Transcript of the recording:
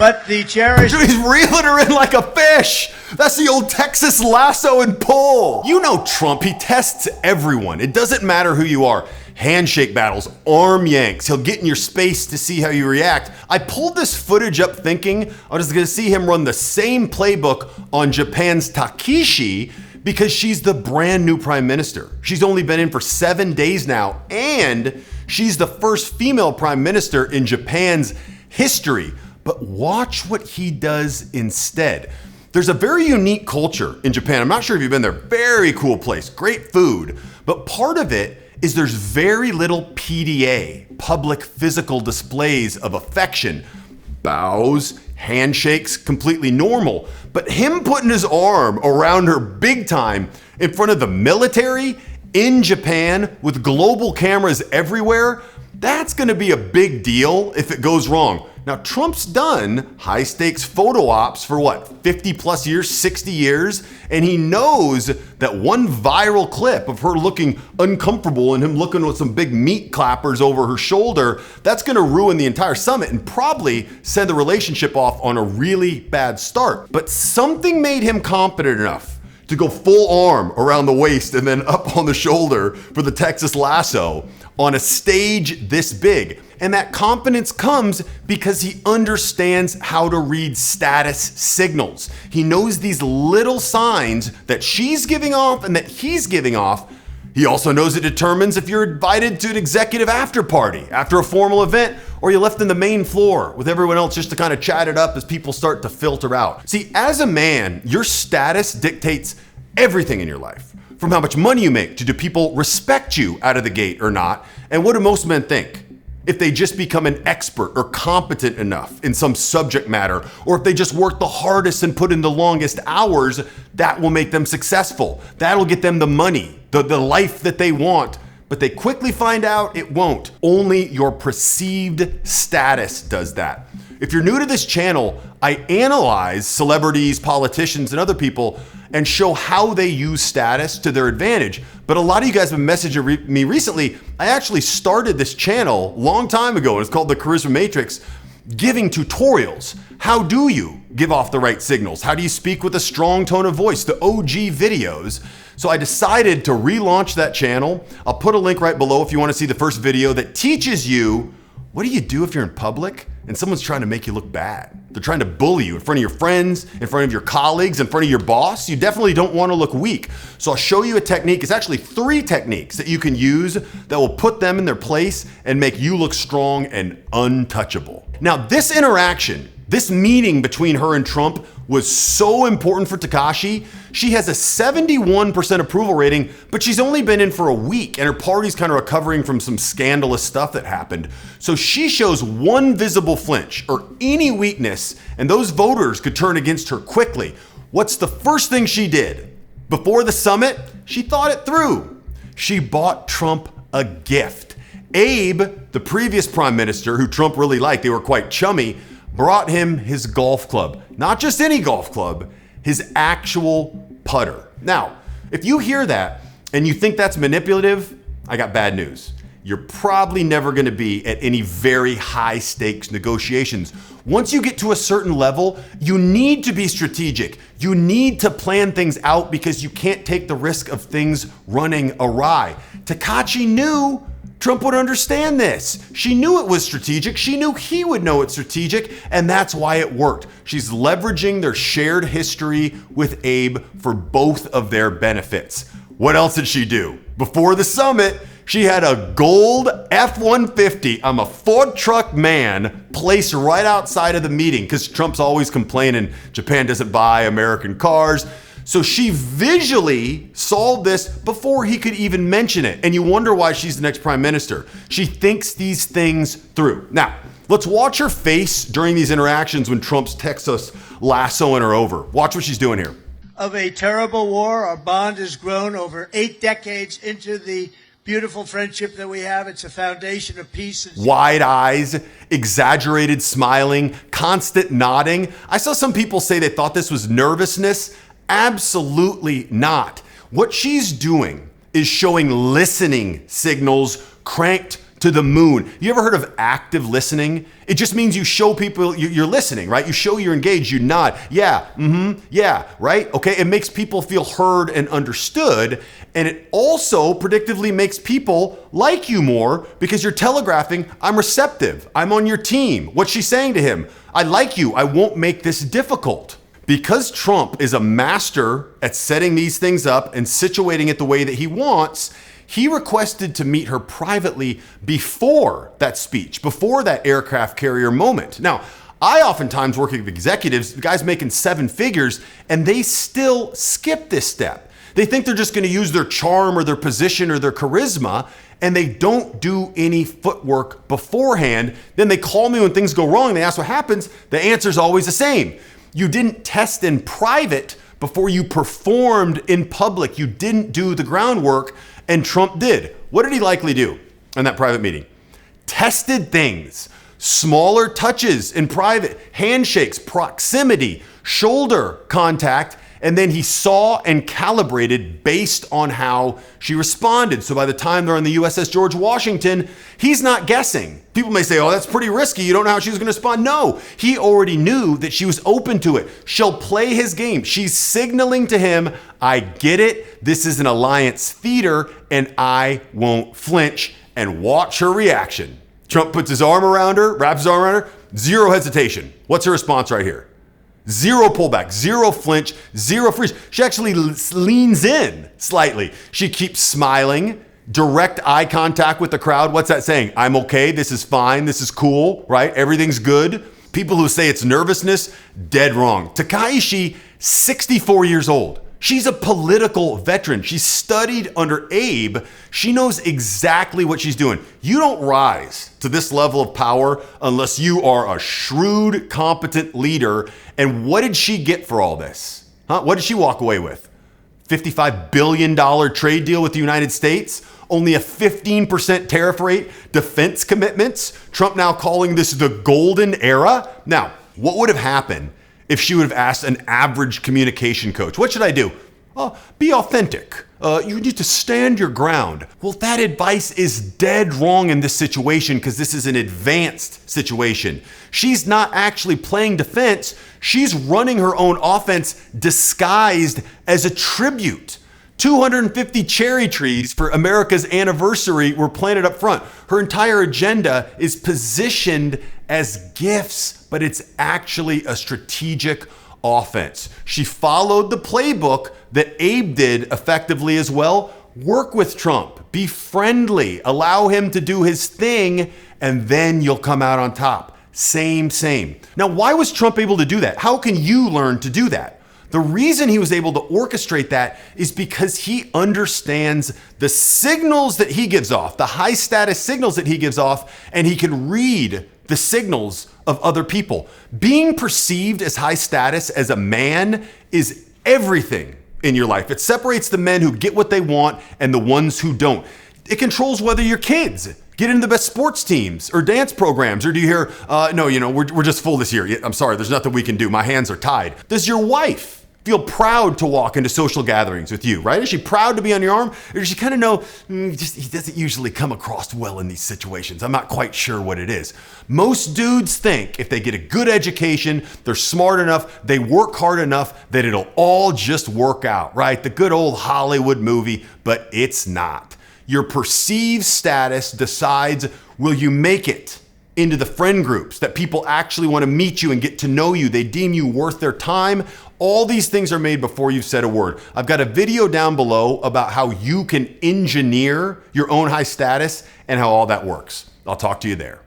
But the cherished... Dude, he's reeling her in like a fish. That's the old Texas lasso and pull. You know Trump, he tests everyone. It doesn't matter who you are. Handshake battles, arm yanks. He'll get in your space to see how you react. I pulled this footage up thinking I was gonna see him run the same playbook on Japan's Takeshi because she's the brand new prime minister. She's only been in for 7 days now, and she's the first female prime minister in Japan's history. But watch what he does instead. There's a very unique culture in Japan. I'm not sure if you've been there. Very cool place, great food. But part of it is there's very little PDA, public physical displays of affection. Bows, handshakes, completely normal. But him putting his arm around her big time in front of the military in Japan with global cameras everywhere, that's gonna be a big deal if it goes wrong. Now, Trump's done high stakes photo ops for what, 50 plus years, 60 years, and he knows that one viral clip of her looking uncomfortable and him looking with some big meat clappers over her shoulder, that's gonna ruin the entire summit and probably send the relationship off on a really bad start. But something made him confident enough to go full arm around the waist and then up on the shoulder for the Texas lasso on a stage this big. And that confidence comes because he understands how to read status signals. He knows these little signs that she's giving off and that he's giving off. He also knows it determines if you're invited to an executive after party after a formal event, or you're left in the main floor with everyone else just to kind of chat it up as people start to filter out. See, as a man, your status dictates everything in your life. From how much money you make to do people respect you out of the gate or not, and what do most men think? If they just become an expert or competent enough in some subject matter, or if they just work the hardest and put in the longest hours, that will make them successful. That'll get them the money, the life that they want. But they quickly find out it won't. Only your perceived status does that. If you're new to this channel, I analyze celebrities, politicians, and other people and show how they use status to their advantage. But a lot of you guys have been messaging me recently. I actually started this channel a long time ago, and it's called the Charisma Matrix, giving tutorials. How do you give off the right signals? How do you speak with a strong tone of voice? The OG videos. So I decided to relaunch that channel. I'll put a link right below if you want to see the first video that teaches you what do you do if you're in public and someone's trying to make you look bad? They're trying to bully you in front of your friends, in front of your colleagues, in front of your boss. You definitely don't want to look weak. So I'll show you a technique. It's actually 3 techniques that you can use that will put them in their place and make you look strong and untouchable. Now, this interaction, this meeting between her and Trump was so important for Takashi. She has a 71% approval rating, but she's only been in for a week and her party's kind of recovering from some scandalous stuff that happened. So she shows one visible flinch or any weakness and those voters could turn against her quickly. What's the first thing she did? Before the summit, she thought it through. She bought Trump a gift. Abe, the previous prime minister who Trump really liked, they were quite chummy, brought him his golf club. Not just any golf club, his actual putter. Now, if you hear that and you think that's manipulative, I got bad news. You're probably never gonna be at any very high stakes negotiations. Once you get to a certain level, you need to be strategic. You need to plan things out because you can't take the risk of things running awry. Takashi knew Trump would understand this. She knew it was strategic. She knew he would know it's strategic, and that's why it worked. She's leveraging their shared history with Abe for both of their benefits. What else did she do? Before the summit, she had a gold F-150, I'm a Ford truck man, placed right outside of the meeting because Trump's always complaining Japan doesn't buy American cars. So she visually solved this before he could even mention it. And you wonder why she's the next prime minister. She thinks these things through. Now, let's watch her face during these interactions when Trump's Texas lassoing her over. Watch what she's doing here. Of a terrible war, our bond has grown over 8 decades into the beautiful friendship that we have. It's a foundation of peace. Wide eyes, exaggerated smiling, constant nodding. I saw some people say they thought this was nervousness. Absolutely not. What she's doing is showing listening signals cranked to the moon. You ever heard of active listening? It just means you show people you're listening, right? You show you're engaged, you nod. Yeah, yeah, right? Okay, it makes people feel heard and understood. And it also predictively makes people like you more because you're telegraphing, I'm receptive, I'm on your team. What's she saying to him? I like you, I won't make this difficult. Because Trump is a master at setting these things up and situating it the way that he wants, he requested to meet her privately before that speech, before that aircraft carrier moment. Now, I oftentimes work with executives, guys making 7 figures, and they still skip this step. They think they're just going to use their charm or their position or their charisma, and they don't do any footwork beforehand. Then they call me when things go wrong. They ask what happens. The answer is always the same. You didn't test in private before you performed in public. You didn't do the groundwork, and Trump did. What did he likely do in that private meeting? Tested things, smaller touches in private, handshakes, proximity, shoulder contact, and then he saw and calibrated based on how she responded. So by the time they're on the USS George Washington, he's not guessing. People may say, oh, that's pretty risky. You don't know how she was going to respond. No, he already knew that she was open to it. She'll play his game. She's signaling to him, I get it. This is an alliance feeder, and I won't flinch. And watch her reaction. Trump puts his arm around her, wraps his arm around her, zero hesitation. What's her response right here? Zero pullback, zero flinch, zero freeze. She actually leans in slightly. She keeps smiling, direct eye contact with the crowd. What's that saying? I'm okay, this is fine, this is cool, right? Everything's good. People who say it's nervousness, dead wrong. Takaishi, 64 years old. She's a political veteran. She studied under Abe. She knows exactly what she's doing. You don't rise to this level of power unless you are a shrewd, competent leader. And what did she get for all this? What did she walk away with? $55 billion trade deal with the United States? Only a 15% tariff rate, defense commitments? Trump now calling this the golden era? Now, what would have happened if she would have asked an average communication coach? What should I do? Be authentic. You need to stand your ground. Well, that advice is dead wrong in this situation because this is an advanced situation. She's not actually playing defense. She's running her own offense disguised as a tribute. 250 cherry trees for America's anniversary were planted up front. Her entire agenda is positioned as gifts, but it's actually a strategic offense. She followed the playbook that Abe did effectively as well. Work with Trump, be friendly, allow him to do his thing, and then you'll come out on top. Same. Now, why was Trump able to do that? How can you learn to do that? The reason he was able to orchestrate that is because he understands the signals that he gives off, the high status signals that he gives off, and he can read the signals of other people. Being perceived as high status as a man is everything in your life. It separates the men who get what they want and the ones who don't. It controls whether your kids get into the best sports teams or dance programs, or do you hear, no, we're just full this year. I'm sorry, there's nothing we can do. My hands are tied. Does your wife feel proud to walk into social gatherings with you, right? Is she proud to be on your arm? Or does she kind of know, he doesn't usually come across well in these situations. I'm not quite sure what it is. Most dudes think if they get a good education, they're smart enough, they work hard enough, that it'll all just work out, right? The good old Hollywood movie, but it's not. Your perceived status decides, will you make it into the friend groups that people actually want to meet you and get to know you? They deem you worth their time. All these things are made before you've said a word. I've got a video down below about how you can engineer your own high status and how all that works. I'll talk to you there.